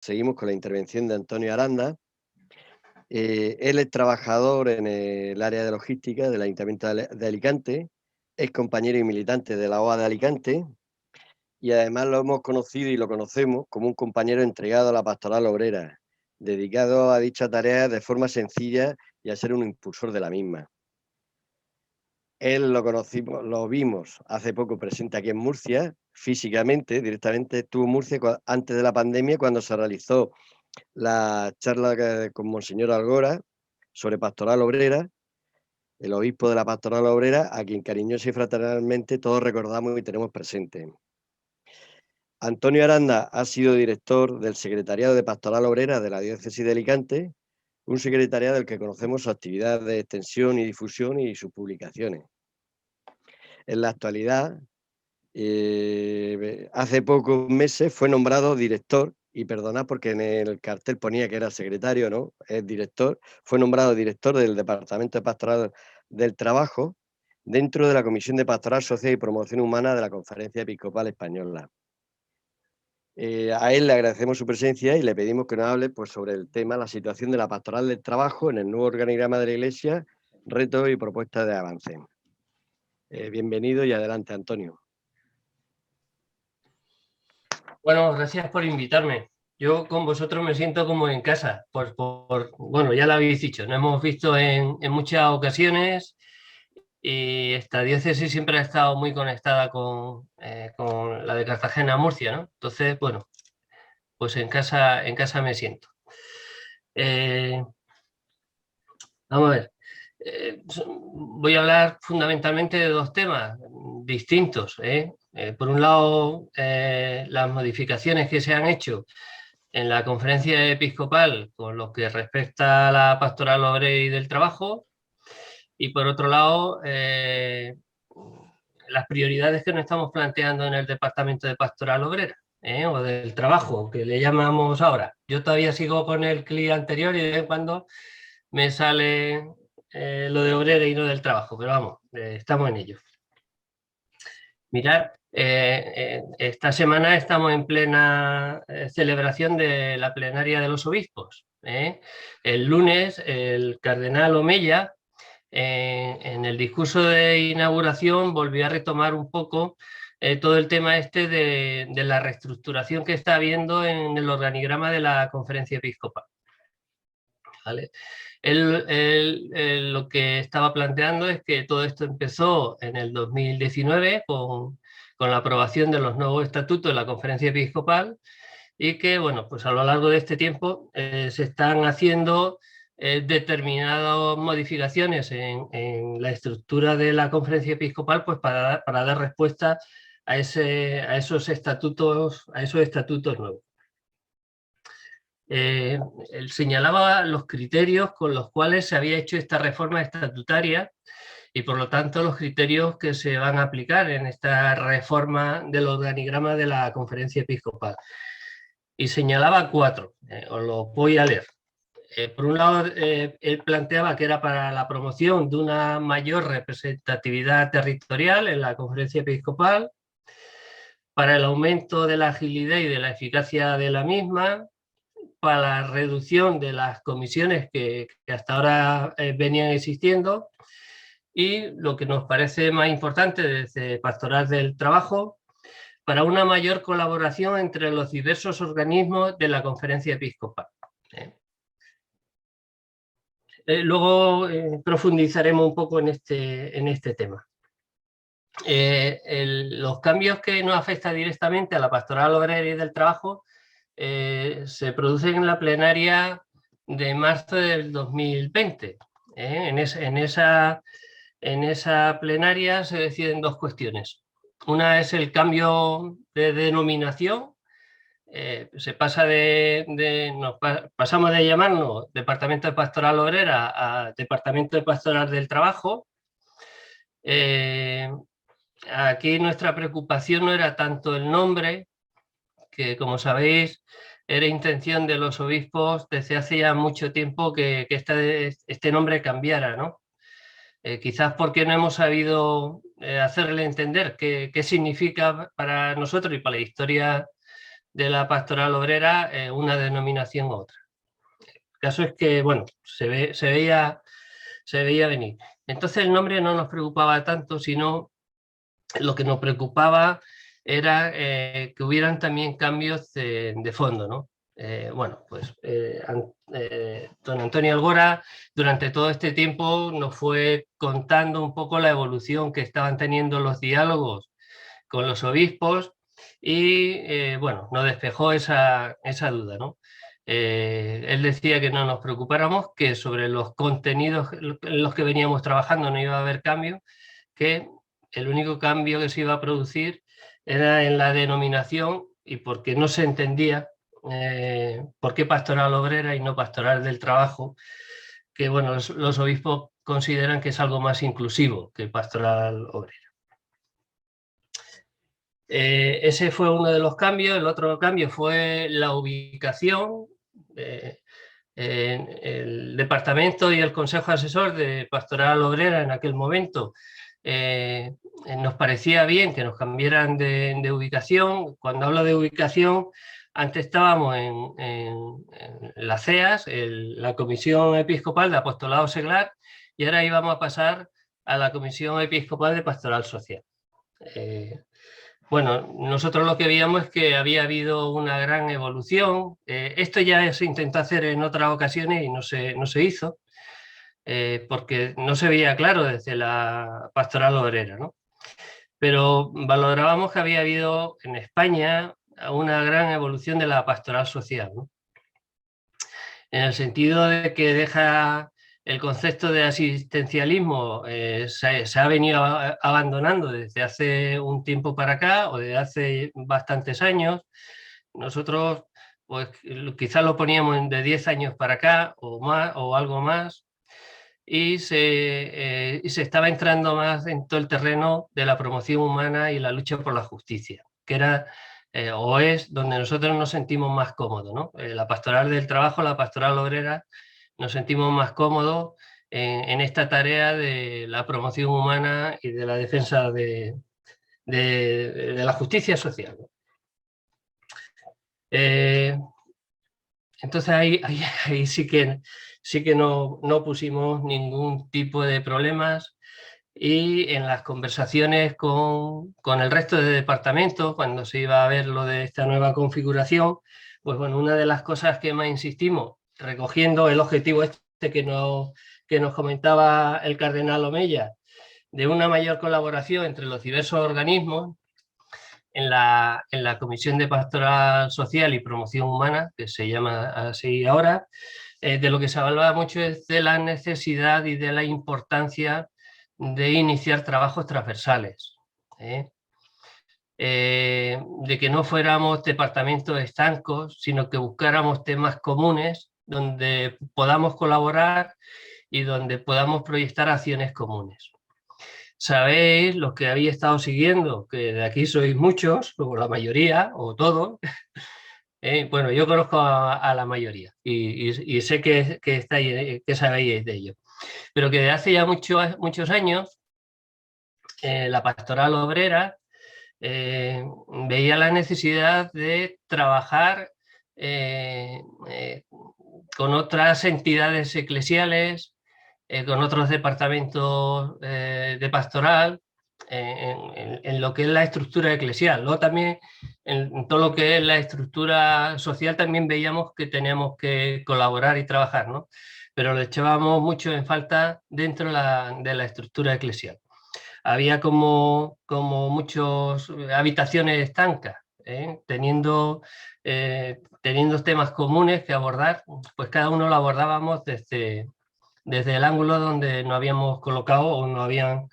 Seguimos con la intervención de Antonio Aranda. Él es trabajador en el área de logística del Ayuntamiento de Alicante, es compañero y militante de la OA de Alicante y además lo hemos conocido y lo conocemos como un compañero entregado a la pastoral obrera, dedicado a dicha tarea de forma sencilla y a ser un impulsor de la misma. Él lo conocimos, lo vimos hace poco presente aquí en Murcia, físicamente, directamente estuvo en Murcia antes de la pandemia, cuando se realizó la charla con Monseñor Algora sobre pastoral obrera, el obispo de la pastoral obrera, a quien cariñosa y fraternalmente todos recordamos y tenemos presente. Antonio Aranda ha sido director del Secretariado de Pastoral Obrera de la Diócesis de Alicante, un secretariado del que conocemos su actividad de extensión y difusión y sus publicaciones. En la actualidad, hace pocos meses fue nombrado director, y perdonad porque en el cartel ponía que era secretario, ¿no? Es director, fue nombrado director del Departamento de Pastoral del Trabajo dentro de la Comisión de Pastoral Social y Promoción Humana de la Conferencia Episcopal Española. A él le agradecemos su presencia y le pedimos que nos hable pues, sobre el tema, la situación de la pastoral del trabajo en el nuevo organigrama de la Iglesia, retos y propuestas de avance. Bienvenido y adelante, Antonio. Bueno, gracias por invitarme. Yo con vosotros me siento como en casa. Bueno, ya lo habéis dicho, nos hemos visto en muchas ocasiones y esta diócesis siempre ha estado muy conectada con la de Cartagena-Murcia, ¿no? Entonces, bueno, pues en casa me siento. Vamos a ver. Voy a hablar fundamentalmente de dos temas distintos. Por un lado, las modificaciones que se han hecho en la conferencia episcopal con lo que respecta a la pastoral obrera y del trabajo, y por otro lado, las prioridades que nos estamos planteando en el Departamento de Pastoral Obrera, o del trabajo, que le llamamos ahora. Yo todavía sigo con el CLI anterior y de vez en cuando me sale lo de obrera y no del trabajo, pero vamos, estamos en ello. Mirad, esta semana estamos en plena celebración de la plenaria de los obispos. El lunes, el cardenal Omeya, en el discurso de inauguración, volvió a retomar un poco todo el tema este de la reestructuración que está habiendo en el organigrama de la conferencia episcopal. ¿Vale? Él lo que estaba planteando es que todo esto empezó en el 2019 con la aprobación de los nuevos estatutos de la conferencia episcopal y que, bueno, pues a lo largo de este tiempo se están haciendo determinadas modificaciones en la estructura de la conferencia episcopal, pues para dar respuesta a esos estatutos nuevos. Él señalaba los criterios con los cuales se había hecho esta reforma estatutaria y por lo tanto los criterios que se van a aplicar en esta reforma del organigrama de la conferencia episcopal. Y señalaba 4, os los voy a leer. Por un lado, él planteaba que era para la promoción de una mayor representatividad territorial en la conferencia episcopal, para el aumento de la agilidad y de la eficacia de la misma, para la reducción de las comisiones que hasta ahora venían existiendo y lo que nos parece más importante desde Pastoral del Trabajo, para una mayor colaboración entre los diversos organismos de la conferencia episcopal. Luego profundizaremos un poco en este tema. Los cambios que nos afectan directamente a la pastoral obrera y del trabajo se producen en la plenaria de marzo del 2020. En esa plenaria se deciden dos cuestiones. Una es el cambio de denominación. Se pasa pasamos de llamarnos Departamento de Pastoral Obrera a Departamento de Pastoral del Trabajo. Aquí nuestra preocupación no era tanto el nombre, que como sabéis era intención de los obispos desde hace ya mucho tiempo que este nombre cambiara, ¿no? Quizás porque no hemos sabido hacerle entender qué significa para nosotros y para la historia de la pastoral obrera una denominación u otra. El caso es que, bueno, se veía venir. Entonces el nombre no nos preocupaba tanto, sino lo que nos preocupaba era que hubieran también cambios de fondo, ¿no? Bueno, pues don Antonio Algora durante todo este tiempo nos fue contando un poco la evolución que estaban teniendo los diálogos con los obispos y bueno, nos despejó esa duda, ¿no? Él decía que no nos preocupáramos, que sobre los contenidos en los que veníamos trabajando no iba a haber cambio, que el único cambio que se iba a producir era en la denominación y porque no se entendía por qué pastoral obrera y no pastoral del trabajo, que bueno, los obispos consideran que es algo más inclusivo que pastoral obrera. Ese fue uno de los cambios. El otro cambio fue la ubicación. El departamento y el consejo asesor de pastoral obrera en aquel momento nos parecía bien que nos cambiaran de ubicación. Cuando hablo de ubicación, antes estábamos en las CEAS, la Comisión Episcopal de Apostolado Seglar, y ahora íbamos a pasar a la Comisión Episcopal de Pastoral Social. Bueno, nosotros lo que veíamos es que había habido una gran evolución. Esto ya se intentó hacer en otras ocasiones y no se hizo, porque no se veía claro desde la pastoral obrera, ¿no? Pero valorábamos que había habido en España una gran evolución de la pastoral social, ¿no? En el sentido de que deja el concepto de asistencialismo, se ha venido abandonando desde hace un tiempo para acá o desde hace bastantes años. Nosotros pues quizás lo poníamos de 10 años para acá o más o algo más, y se estaba entrando más en todo el terreno de la promoción humana y la lucha por la justicia, que era o es donde nosotros nos sentimos más cómodos, ¿no? La pastoral del trabajo, la pastoral obrera, nos sentimos más cómodos en esta tarea de la promoción humana y de la defensa de la justicia social, ¿no? Entonces ahí sí que no pusimos ningún tipo de problemas, y en las conversaciones con el resto de departamentos, cuando se iba a ver lo de esta nueva configuración, pues bueno, una de las cosas que más insistimos, recogiendo el objetivo este que nos comentaba el cardenal Omella, de una mayor colaboración entre los diversos organismos, en la Comisión de Pastoral Social y Promoción Humana, que se llama así ahora, de lo que se hablaba mucho es de la necesidad y de la importancia de iniciar trabajos transversales, de que no fuéramos departamentos estancos, sino que buscáramos temas comunes donde podamos colaborar y donde podamos proyectar acciones comunes. Sabéis, los que habéis estado siguiendo, que de aquí sois muchos, o la mayoría, o todos. Bueno, yo conozco a la mayoría y sé que estáis, que sabéis de ello. Pero que desde hace ya muchos años la pastoral obrera veía la necesidad de trabajar con otras entidades eclesiales, con otros departamentos de pastoral, en lo que es la estructura eclesial. Luego también en todo lo que es la estructura social también veíamos que teníamos que colaborar y trabajar, ¿no? Pero lo echábamos mucho en falta dentro de la estructura eclesial. Había como muchas habitaciones estancas, teniendo temas comunes que abordar, pues cada uno lo abordábamos desde el ángulo donde nos habíamos colocado o nos habían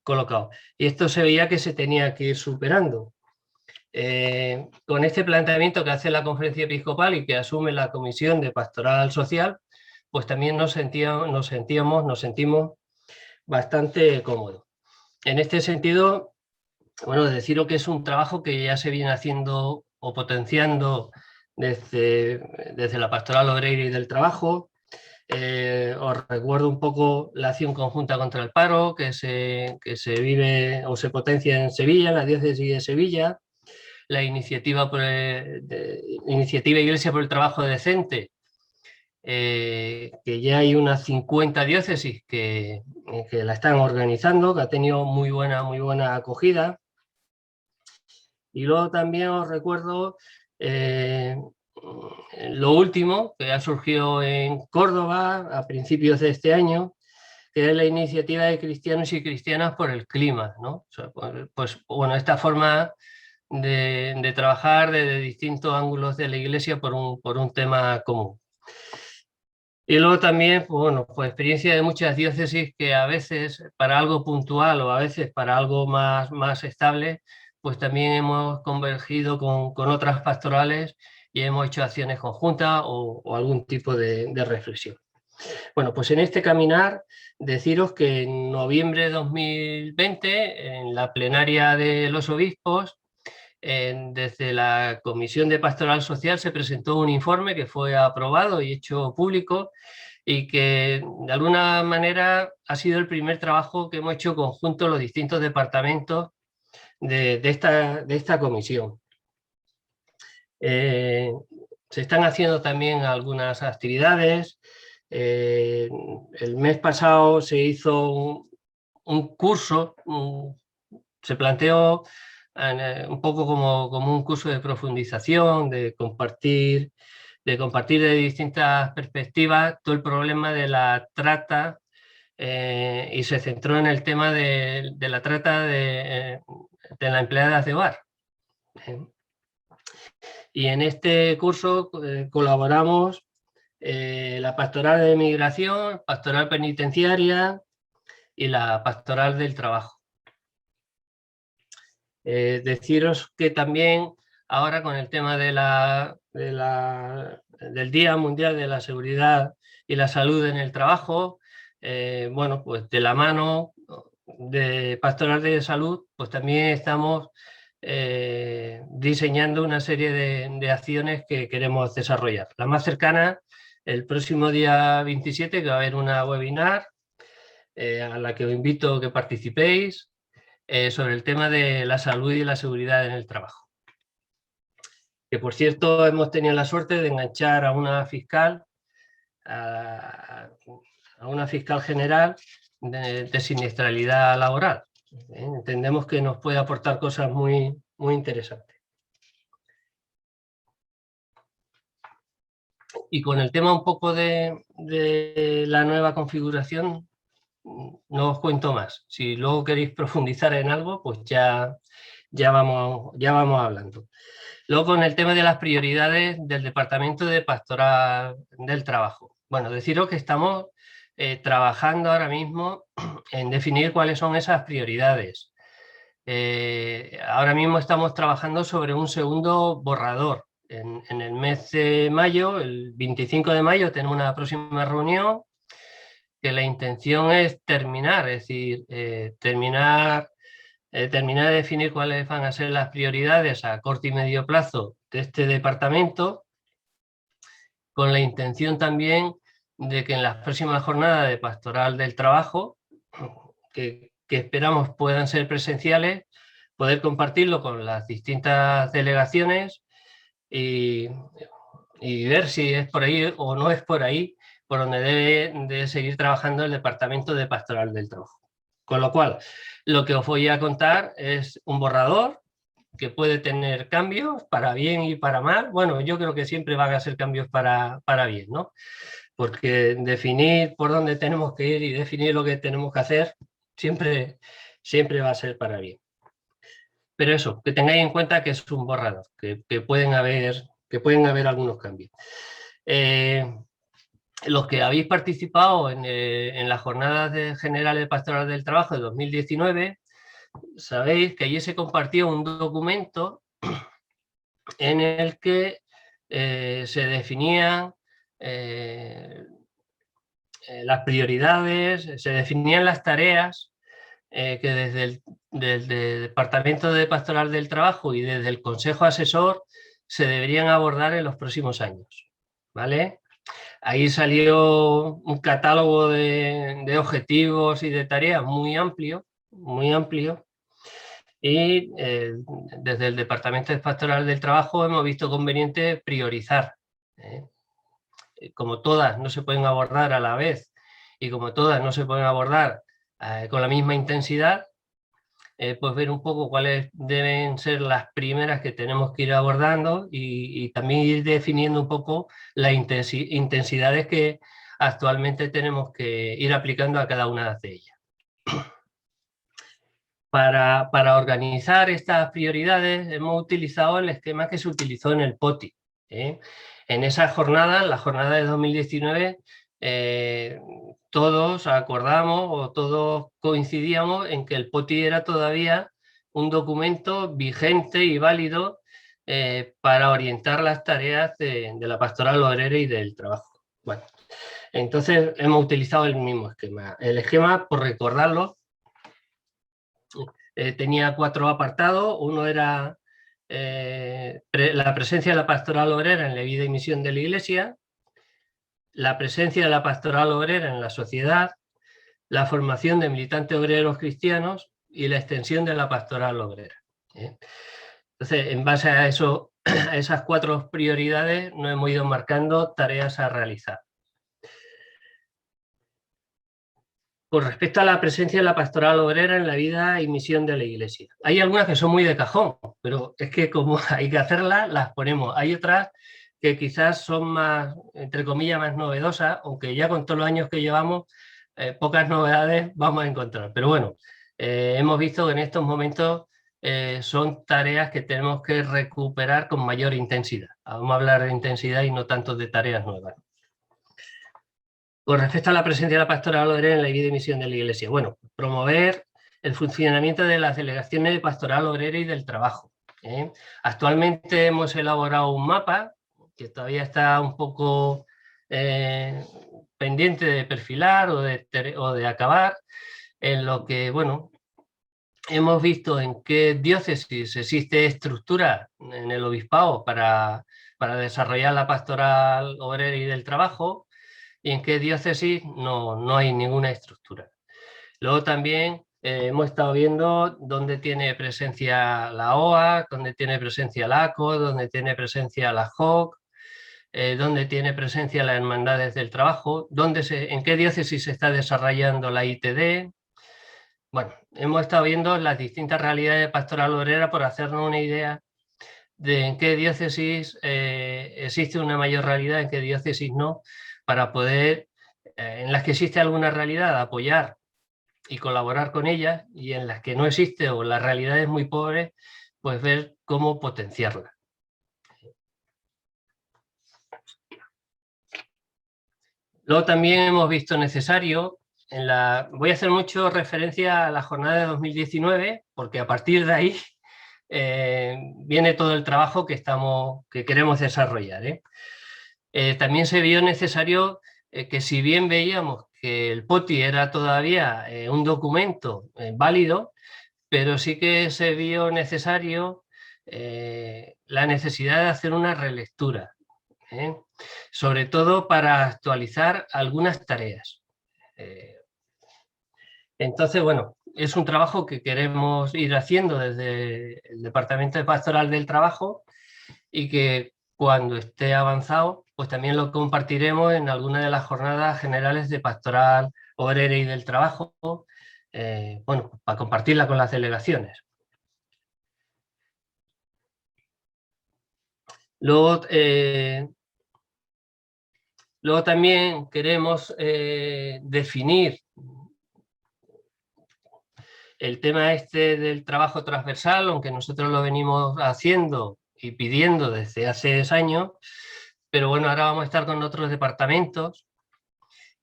colocado. Y esto se veía que se tenía que ir superando. Con este planteamiento que hace la Conferencia Episcopal y que asume la Comisión de Pastoral Social, pues también nos sentimos bastante cómodos. En este sentido, bueno, deciros que es un trabajo que ya se viene haciendo o potenciando desde la Pastoral Obrera y del Trabajo. Os recuerdo un poco la acción conjunta contra el paro que se vive o se potencia en Sevilla, en la diócesis de Sevilla. la iniciativa, iniciativa Iglesia por el Trabajo Decente, que ya hay unas 50 diócesis que la están organizando, que ha tenido muy buena acogida. Y luego también os recuerdo lo último que ha surgido en Córdoba a principios de este año, que es la iniciativa de cristianos y cristianas por el clima, ¿no? O sea, pues bueno, esta forma de trabajar desde distintos ángulos de la Iglesia por un tema común. Y luego también, pues bueno, pues experiencia de muchas diócesis que a veces para algo puntual o a veces para algo más estable, pues también hemos convergido con otras pastorales y hemos hecho acciones conjuntas o algún tipo de reflexión. Bueno, pues en este caminar, deciros que en noviembre de 2020, en la plenaria de los obispos, desde la Comisión de Pastoral Social se presentó un informe que fue aprobado y hecho público y que de alguna manera ha sido el primer trabajo que hemos hecho conjunto los distintos departamentos de esta comisión. Se están haciendo también algunas actividades. El mes pasado se hizo un curso, se planteó un poco como un curso de profundización, de compartir de distintas perspectivas todo el problema de la trata y se centró en el tema de la trata de las empleadas de hogar. Y en este curso colaboramos la pastoral de migración, pastoral penitenciaria y la pastoral del trabajo. Deciros que también ahora con el tema del Día Mundial de la Seguridad y la Salud en el Trabajo, bueno, pues de la mano de Pastoral de Salud, pues también estamos diseñando una serie de acciones que queremos desarrollar. La más cercana, el próximo día 27, que va a haber una webinar a la que os invito a que participéis, sobre el tema de la salud y la seguridad en el trabajo. Que por cierto hemos tenido la suerte de enganchar a una fiscal, a una fiscal general de siniestralidad laboral. Entendemos que nos puede aportar cosas muy interesantes. Y con el tema un poco de la nueva configuración, no os cuento más. Si luego queréis profundizar en algo, pues ya vamos hablando. Luego con el tema de las prioridades del Departamento de Pastoral del Trabajo. Bueno, deciros que estamos trabajando ahora mismo en definir cuáles son esas prioridades. Ahora mismo estamos trabajando sobre un segundo borrador. En el mes de mayo, el 25 de mayo, tenemos una próxima reunión que la intención es terminar, es decir, terminar de definir cuáles van a ser las prioridades a corto y medio plazo de este departamento, con la intención también de que en las próximas jornadas de Pastoral del Trabajo, que esperamos puedan ser presenciales, poder compartirlo con las distintas delegaciones y ver si es por ahí o no es por ahí por donde debe de seguir trabajando el Departamento de Pastoral del Trabajo. Con lo cual, lo que os voy a contar es un borrador que puede tener cambios para bien y para mal. Bueno, yo creo que siempre van a ser cambios para bien, ¿no? Porque definir por dónde tenemos que ir y definir lo que tenemos que hacer siempre va a ser para bien. Pero eso, que tengáis en cuenta que es un borrador, que pueden haber algunos cambios. Los que habéis participado en las jornadas generales de Pastoral del Trabajo de 2019, sabéis que allí se compartió un documento en el que se definían las prioridades, se definían las tareas que desde el Departamento de Pastoral del Trabajo y desde el Consejo Asesor se deberían abordar en los próximos años, ¿vale? Ahí salió un catálogo de objetivos y de tareas muy amplio, y desde el Departamento de Pastoral del Trabajo hemos visto conveniente priorizar. Como todas no se pueden abordar a la vez y como todas no se pueden abordar con la misma intensidad, pues ver un poco cuáles deben ser las primeras que tenemos que ir abordando y también ir definiendo un poco las intensidades que actualmente tenemos que ir aplicando a cada una de ellas. Para organizar estas prioridades hemos utilizado el esquema que se utilizó en el POTI. En esa jornada, la jornada de 2019, todos acordamos o todos coincidíamos en que el POTI era todavía un documento vigente y válido para orientar las tareas de la pastoral obrera y del trabajo. Bueno, entonces hemos utilizado el mismo esquema. El esquema, por recordarlo, tenía 4 apartados. Uno era la presencia de la pastoral obrera en la vida y misión de la Iglesia, la presencia de la pastoral obrera en la sociedad, la formación de militantes obreros cristianos y la extensión de la pastoral obrera. Entonces, en base a eso, a esas 4 prioridades, nos hemos ido marcando tareas a realizar. Con respecto a la presencia de la pastoral obrera en la vida y misión de la Iglesia. Hay algunas que son muy de cajón, pero es que como hay que hacerlas, las ponemos. Hay otras que quizás son más, entre comillas, más novedosas, aunque ya con todos los años que llevamos, pocas novedades vamos a encontrar. Pero bueno, hemos visto que en estos momentos son tareas que tenemos que recuperar con mayor intensidad. Vamos a hablar de intensidad y no tanto de tareas nuevas. Con respecto a la presencia de la pastoral obrera en la vida y misión de la Iglesia. Bueno, promover el funcionamiento de las delegaciones de pastoral obrera y del trabajo. Actualmente hemos elaborado un mapa que todavía está un poco pendiente de perfilar o de acabar, en lo que, bueno, hemos visto en qué diócesis existe estructura en el obispado para desarrollar la pastoral obrera y del trabajo, y en qué diócesis no hay ninguna estructura. Luego también hemos estado viendo dónde tiene presencia la OA, dónde tiene presencia la ACO, dónde tiene presencia la JOC, dónde tiene presencia las hermandades del trabajo, en qué diócesis se está desarrollando la ITD. Bueno, hemos estado viendo las distintas realidades de pastoral obrera por hacernos una idea de en qué diócesis existe una mayor realidad, en qué diócesis no, para poder, en las que existe alguna realidad, apoyar y colaborar con ellas, y en las que no existe o la realidad es muy pobre, pues ver cómo potenciarla. Luego también hemos visto necesario, voy a hacer mucho referencia a la jornada de 2019, porque a partir de ahí viene todo el trabajo que queremos desarrollar. También se vio necesario que, si bien veíamos que el POTI era todavía un documento válido, pero sí que se vio necesario la necesidad de hacer una relectura, sobre todo para actualizar algunas tareas. Entonces, bueno, es un trabajo que queremos ir haciendo desde el Departamento de Pastoral del Trabajo, y que cuando esté avanzado, pues también lo compartiremos en alguna de las jornadas generales de pastoral obrera y del trabajo, bueno, para compartirla con las delegaciones. Luego también queremos definir el tema del trabajo transversal, aunque nosotros lo venimos haciendo y pidiendo desde hace años, pero bueno, ahora vamos a estar con otros departamentos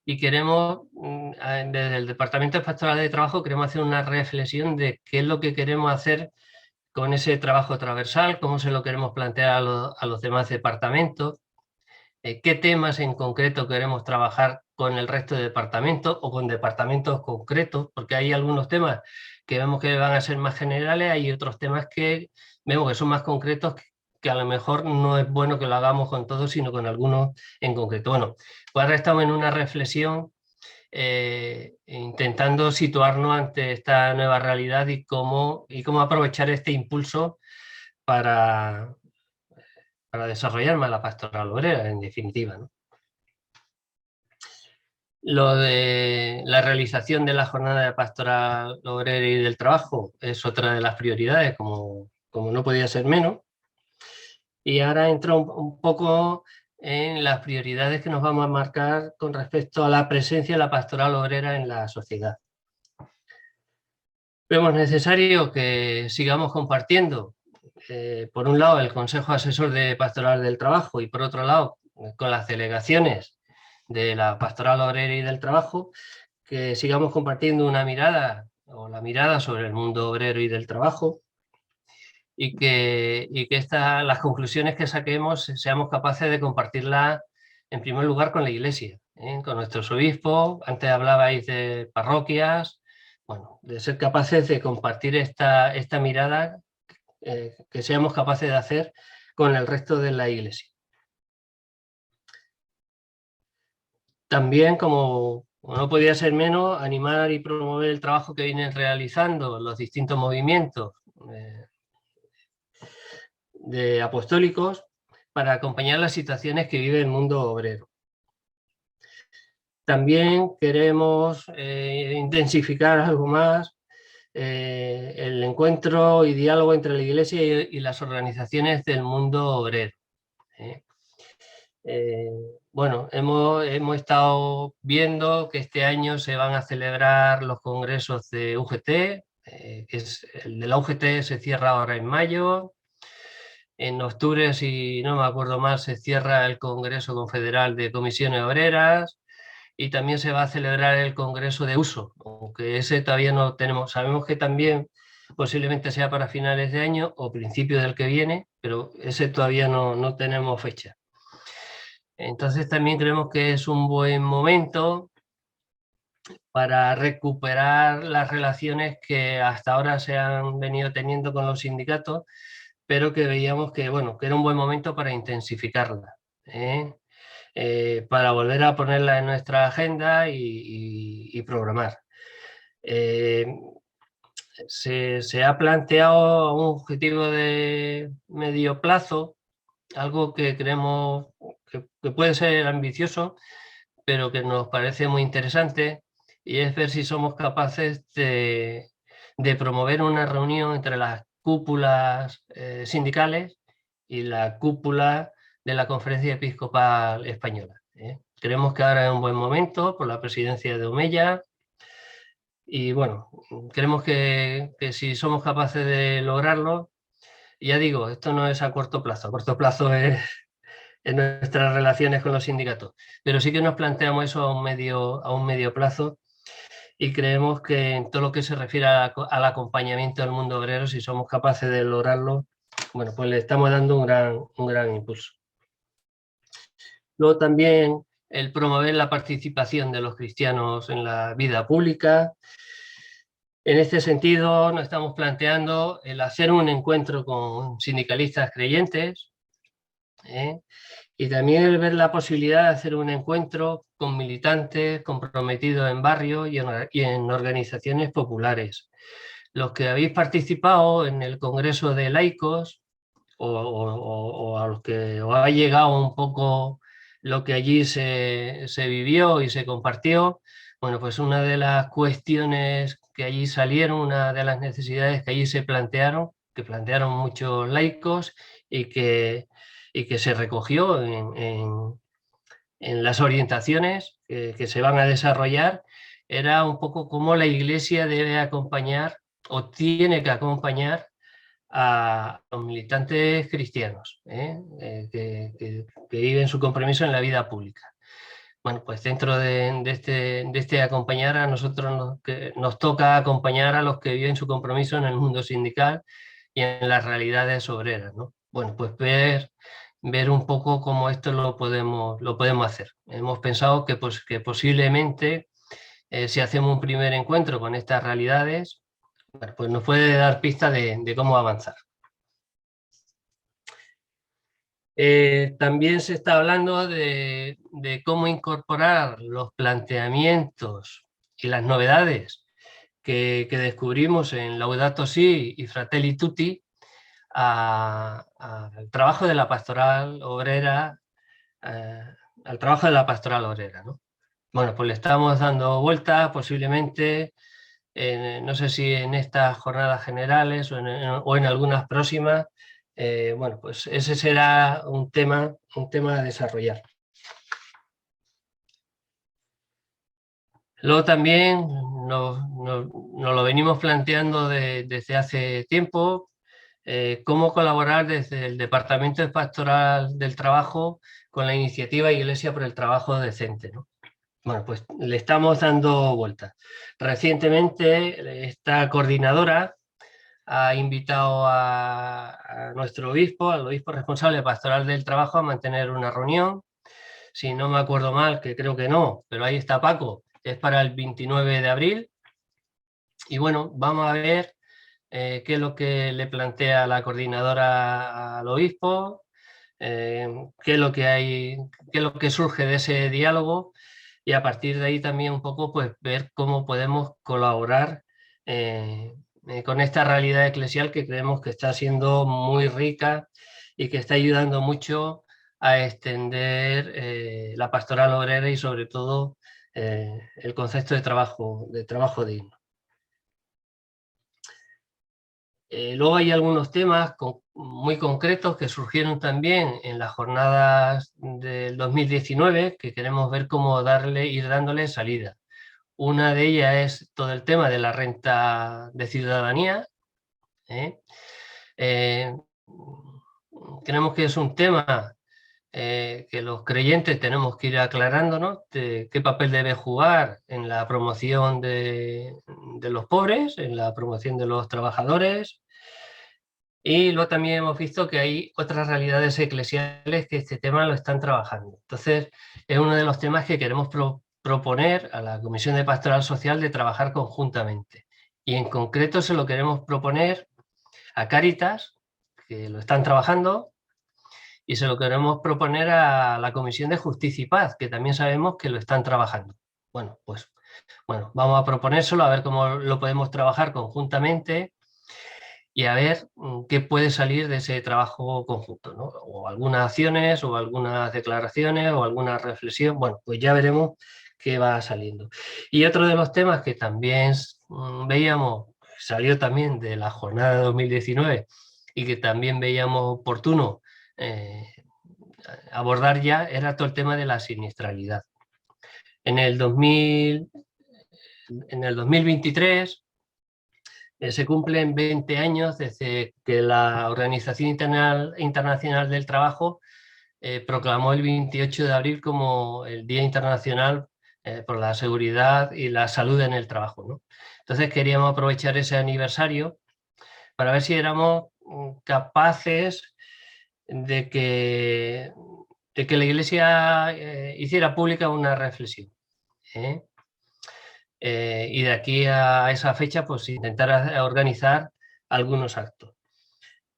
y queremos, desde el Departamento de Pastoral de Trabajo, queremos hacer una reflexión de qué es lo que queremos hacer con ese trabajo transversal, cómo se lo queremos plantear a los demás departamentos, qué temas en concreto queremos trabajar con el resto de departamentos o con departamentos concretos, porque hay algunos temas que vemos que van a ser más generales, hay otros temas que vemos que son más concretos, que a lo mejor no es bueno que lo hagamos con todos, sino con algunos en concreto. Bueno, pues ahora estamos en una reflexión intentando situarnos ante esta nueva realidad y cómo aprovechar este impulso para desarrollar más la pastoral obrera, en definitiva, ¿no? Lo de la realización de la jornada de pastoral obrera y del trabajo es otra de las prioridades, como no podía ser menos. Y ahora entro un poco en las prioridades que nos vamos a marcar con respecto a la presencia de la pastoral obrera en la sociedad. Vemos necesario que sigamos compartiendo, por un lado, el Consejo Asesor de Pastoral del Trabajo y por otro lado, con las delegaciones de la Pastoral Obrera y del Trabajo, que sigamos compartiendo una mirada o la mirada sobre el mundo obrero y del trabajo y que las conclusiones que saquemos seamos capaces de compartirlas en primer lugar con la Iglesia, con nuestros obispos. Antes hablabais de parroquias, bueno, de ser capaces de compartir esta mirada, que seamos capaces de hacer con el resto de la Iglesia. También, como no podía ser menos, animar y promover el trabajo que vienen realizando los distintos movimientos de apostólicos para acompañar las situaciones que vive el mundo obrero. También queremos intensificar algo más el encuentro y diálogo entre la Iglesia y las organizaciones del mundo obrero. Bueno, hemos estado viendo que este año se van a celebrar los congresos de UGT, que es el de la UGT se cierra ahora en mayo. En octubre, si no me acuerdo mal, se cierra el Congreso Confederal de Comisiones Obreras y también se va a celebrar el Congreso de Uso, aunque ese todavía no tenemos. Sabemos que también posiblemente sea para finales de año o principios del que viene, pero ese todavía no tenemos fecha. Entonces también creemos que es un buen momento para recuperar las relaciones que hasta ahora se han venido teniendo con los sindicatos, pero que veíamos que, bueno, que era un buen momento para intensificarla, para volver a ponerla en nuestra agenda y programar. Se ha planteado un objetivo de medio plazo, algo que creemos que puede ser ambicioso, pero que nos parece muy interesante, y es ver si somos capaces de promover una reunión entre las cúpulas sindicales y la cúpula de la Conferencia Episcopal Española. Creemos que ahora es un buen momento por la presidencia de Omeya y bueno, creemos que si somos capaces de lograrlo, ya digo, esto no es a corto plazo es en nuestras relaciones con los sindicatos, pero sí que nos planteamos eso a un medio plazo y creemos que en todo lo que se refiere al acompañamiento del mundo obrero, si somos capaces de lograrlo, bueno, pues le estamos dando un gran impulso. Luego también el promover la participación de los cristianos en la vida pública. En este sentido, nos estamos planteando el hacer un encuentro con sindicalistas creyentes, y también el ver la posibilidad de hacer un encuentro con militantes comprometidos en barrios y en organizaciones populares. Los que habéis participado en el Congreso de Laicos o a los que os ha llegado un poco lo que allí se vivió y se compartió, bueno, pues una de las cuestiones que allí salieron, una de las necesidades que allí se plantearon, que plantearon muchos laicos y que se recogió en las orientaciones que se van a desarrollar, era un poco cómo la Iglesia debe acompañar o tiene que acompañar a los militantes cristianos que viven su compromiso en la vida pública. Bueno, pues dentro de este acompañar, a nosotros nos toca acompañar a los que viven su compromiso en el mundo sindical y en las realidades obreras, ¿no? Bueno, pues ver un poco cómo esto lo podemos hacer. Hemos pensado que posiblemente si hacemos un primer encuentro con estas realidades, pues nos puede dar pista de cómo avanzar. También se está hablando de cómo incorporar los planteamientos y las novedades que descubrimos en Laudato Si y Fratelli Tutti al trabajo de la pastoral obrera, al trabajo de la pastoral obrera, ¿no? Bueno, pues le estamos dando vueltas, posiblemente, no sé si en estas jornadas generales o en algunas próximas. Bueno, pues ese será un tema a desarrollar. Luego también nos lo venimos planteando desde hace tiempo, cómo colaborar desde el Departamento de Pastoral del Trabajo con la iniciativa Iglesia por el Trabajo Decente, ¿no? Bueno, pues le estamos dando vueltas. Recientemente esta coordinadora ha invitado a nuestro obispo, al obispo responsable de Pastoral del Trabajo, a mantener una reunión. Si no me acuerdo mal, que creo que no, pero ahí está Paco, es para el 29 de abril. Y bueno, vamos a ver qué es lo que le plantea la coordinadora al obispo, qué es lo que hay, qué es lo que surge de ese diálogo, y a partir de ahí también un poco pues ver cómo podemos colaborar con esta realidad eclesial que creemos que está siendo muy rica y que está ayudando mucho a extender la pastoral obrera y sobre todo el concepto de trabajo digno. Luego hay algunos temas muy concretos que surgieron también en las jornadas del 2019 que queremos ver cómo ir dándole salida. Una de ellas es todo el tema de la renta de ciudadanía. Creemos que es un tema que los creyentes tenemos que ir aclarándonos de qué papel debe jugar en la promoción de los pobres, en la promoción de los trabajadores. Y luego también hemos visto que hay otras realidades eclesiales que este tema lo están trabajando. Entonces, es uno de los temas que queremos proponer a la Comisión de Pastoral Social de trabajar conjuntamente. Y en concreto se lo queremos proponer a Cáritas, que lo están trabajando, y se lo queremos proponer a la Comisión de Justicia y Paz, que también sabemos que lo están trabajando. Bueno, pues vamos a proponérselo, a ver cómo lo podemos trabajar conjuntamente y a ver qué puede salir de ese trabajo conjunto, ¿no? O algunas acciones, o algunas declaraciones, o alguna reflexión. Bueno, pues ya veremos qué va saliendo. Y otro de los temas que también veíamos, salió también de la jornada de 2019 y que también veíamos oportuno abordar ya, era todo el tema de la siniestralidad. En el 2023 se cumplen 20 años desde que la Organización Internacional del Trabajo proclamó el 28 de abril como el Día Internacional por la Seguridad y la Salud en el Trabajo, ¿no? Entonces queríamos aprovechar ese aniversario para ver si éramos capaces de que la Iglesia hiciera pública una reflexión. Y de aquí a esa fecha, pues intentar organizar algunos actos.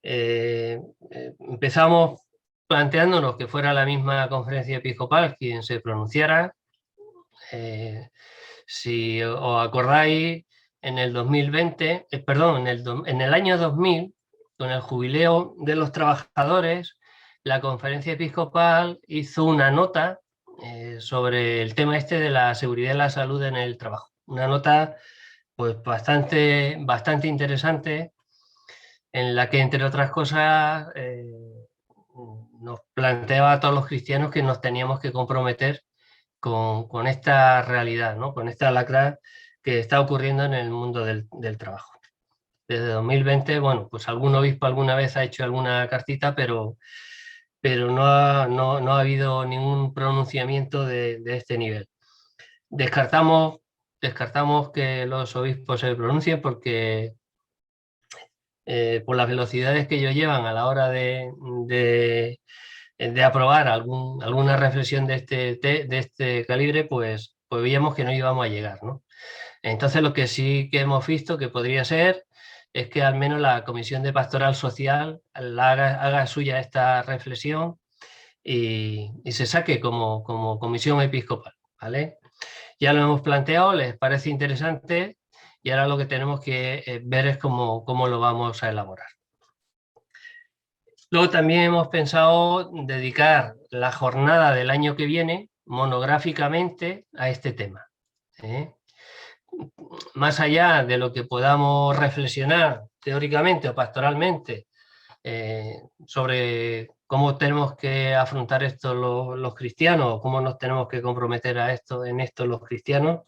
Empezamos planteándonos que fuera la misma conferencia episcopal quien se pronunciara. Si os acordáis, en el 2020, en el año 2000, con el jubileo de los trabajadores, la conferencia episcopal hizo una nota sobre el tema este de la seguridad y la salud en el trabajo. Una nota pues bastante interesante, en la que, entre otras cosas, nos planteaba a todos los cristianos que nos teníamos que comprometer con esta realidad, ¿no? Con esta lacra que está ocurriendo en el mundo del trabajo. Desde 2020, bueno, pues algún obispo alguna vez ha hecho alguna cartita, pero no ha habido ningún pronunciamiento de este nivel. Descartamos que los obispos se pronuncien porque por las velocidades que ellos llevan a la hora de aprobar alguna reflexión de este calibre, pues veíamos que no íbamos a llegar, ¿no? Entonces, lo que sí que hemos visto que podría ser es que al menos la Comisión de Pastoral Social haga suya esta reflexión y se saque como comisión episcopal, ¿vale? Ya lo hemos planteado, les parece interesante y ahora lo que tenemos que ver es cómo lo vamos a elaborar. Luego también hemos pensado dedicar la jornada del año que viene monográficamente a este tema, ¿eh? Más allá de lo que podamos reflexionar teóricamente o pastoralmente sobre cómo tenemos que afrontar esto los cristianos, cómo nos tenemos que comprometer en esto los cristianos.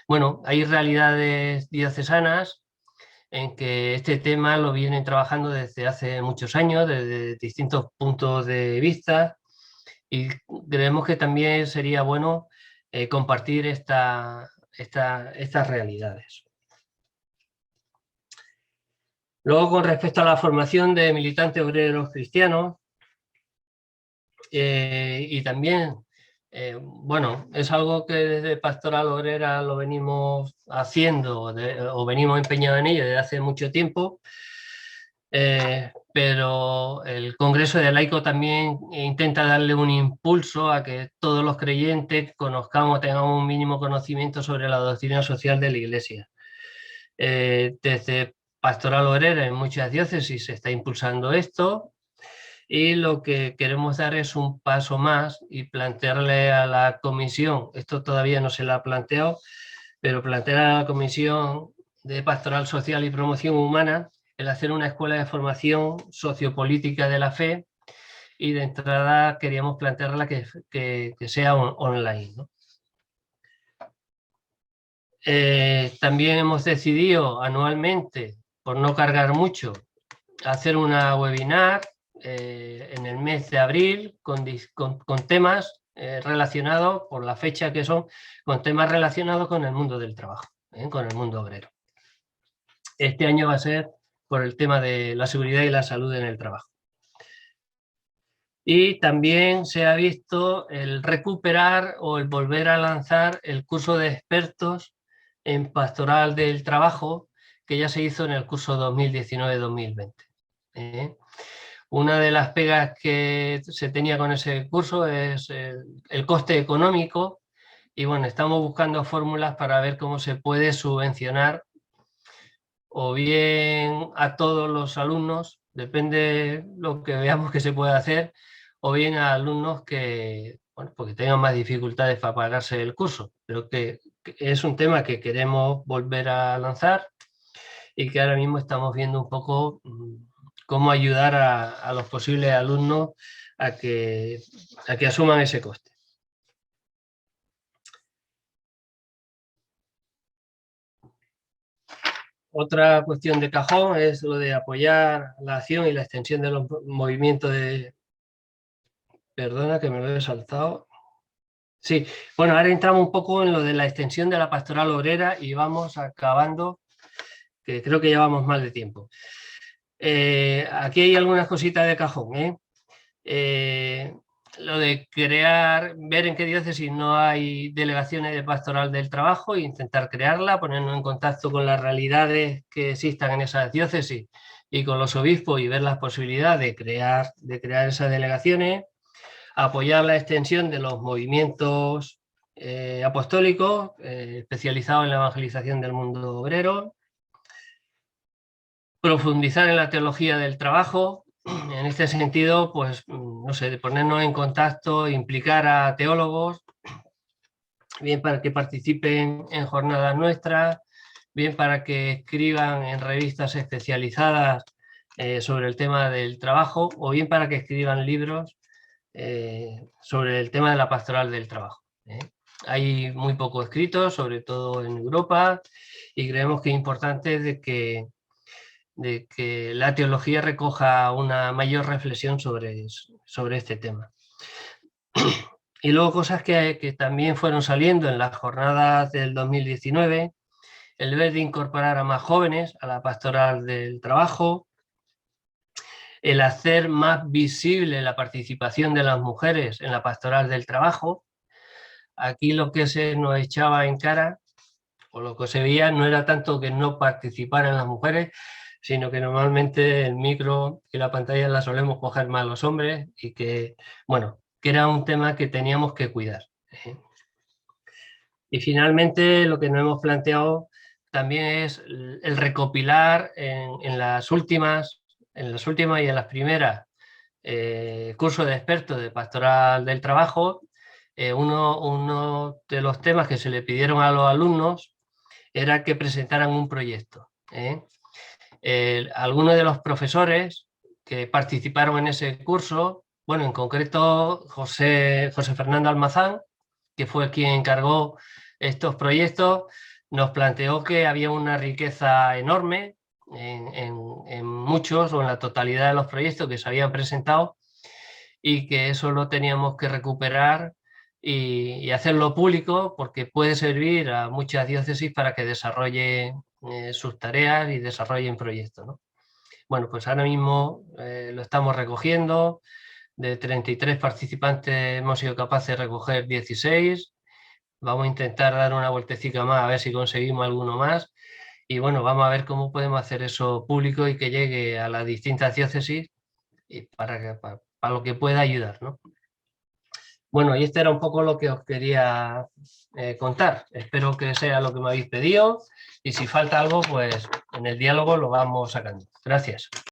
Bueno, hay realidades diocesanas en que este tema lo vienen trabajando desde hace muchos años, desde distintos puntos de vista, y creemos que también sería bueno compartir estas realidades. Luego, con respecto a la formación de militantes obreros cristianos, y también, bueno, es algo que desde Pastoral Obrera lo venimos haciendo o venimos empeñados en ello desde hace mucho tiempo, pero el Congreso de Laicos también intenta darle un impulso a que todos los creyentes conozcamos, tengamos un mínimo conocimiento sobre la doctrina social de la Iglesia. Desde Pastoral Obrera en muchas diócesis se está impulsando esto y lo que queremos dar es un paso más y plantearle a la comisión, esto todavía no se lo ha planteado, pero plantear a la Comisión de Pastoral Social y Promoción Humana el hacer una escuela de formación sociopolítica de la fe, y de entrada queríamos plantearla que sea online, ¿no? También hemos decidido anualmente, por no cargar mucho, hacer una webinar en el mes de abril con temas relacionados, por la fecha que son, con temas relacionados con el mundo del trabajo, con el mundo obrero. Este año va a ser por el tema de la seguridad y la salud en el trabajo. Y también se ha visto el recuperar o el volver a lanzar el curso de expertos en pastoral del trabajo que ya se hizo en el curso 2019-2020. Una de las pegas que se tenía con ese curso es el coste económico, y bueno, estamos buscando fórmulas para ver cómo se puede subvencionar o bien a todos los alumnos, depende lo que veamos que se puede hacer, o bien a alumnos que, bueno, porque tengan más dificultades para pagarse el curso, pero que es un tema que queremos volver a lanzar y que ahora mismo estamos viendo un poco cómo ayudar a los posibles alumnos a que asuman ese coste. Otra cuestión de cajón es lo de apoyar la acción y la extensión de los movimientos de... Perdona que me lo he saltado. Sí, bueno, ahora entramos un poco en lo de la extensión de la pastoral obrera y vamos acabando, que creo que llevamos más de tiempo. Aquí hay algunas cositas de cajón, lo de crear, ver en qué diócesis no hay delegaciones de pastoral del trabajo e intentar crearla, ponernos en contacto con las realidades que existan en esas diócesis y con los obispos y ver las posibilidades de crear esas delegaciones, apoyar la extensión de los movimientos apostólicos especializados en la evangelización del mundo obrero, profundizar en la teología del trabajo. En este sentido, pues, no sé, de ponernos en contacto, implicar a teólogos, bien para que participen en jornadas nuestras, bien para que escriban en revistas especializadas sobre el tema del trabajo, o bien para que escriban libros sobre el tema de la pastoral del trabajo. Hay muy poco escrito, sobre todo en Europa, y creemos que es importante de que la teología recoja una mayor reflexión sobre este tema. Y luego cosas que también fueron saliendo en las jornadas del 2019, el ver de incorporar a más jóvenes a la pastoral del trabajo, el hacer más visible la participación de las mujeres en la pastoral del trabajo. Aquí lo que se nos echaba en cara, o lo que se veía, no era tanto que no participaran las mujeres, sino que normalmente el micro y la pantalla la solemos coger más los hombres y que, bueno, que era un tema que teníamos que cuidar. Y finalmente lo que nos hemos planteado también es el recopilar en las últimas y en las primeras cursos de expertos de pastoral del trabajo, uno de los temas que se le pidieron a los alumnos era que presentaran un proyecto. Algunos de los profesores que participaron en ese curso, bueno, en concreto José Fernando Almazán, que fue quien encargó estos proyectos, nos planteó que había una riqueza enorme en muchos o en la totalidad de los proyectos que se habían presentado y que eso lo teníamos que recuperar y hacerlo público, porque puede servir a muchas diócesis para que desarrollen sus tareas y desarrollen proyectos, ¿no? Bueno, pues ahora mismo lo estamos recogiendo. De 33 participantes hemos sido capaces de recoger 16. Vamos a intentar dar una vueltecita más a ver si conseguimos alguno más. Y bueno, vamos a ver cómo podemos hacer eso público y que llegue a las distintas diócesis y para lo que pueda ayudar, ¿no? Bueno, y este era un poco lo que os quería contar. Espero que sea lo que me habéis pedido y si falta algo, pues en el diálogo lo vamos sacando. Gracias.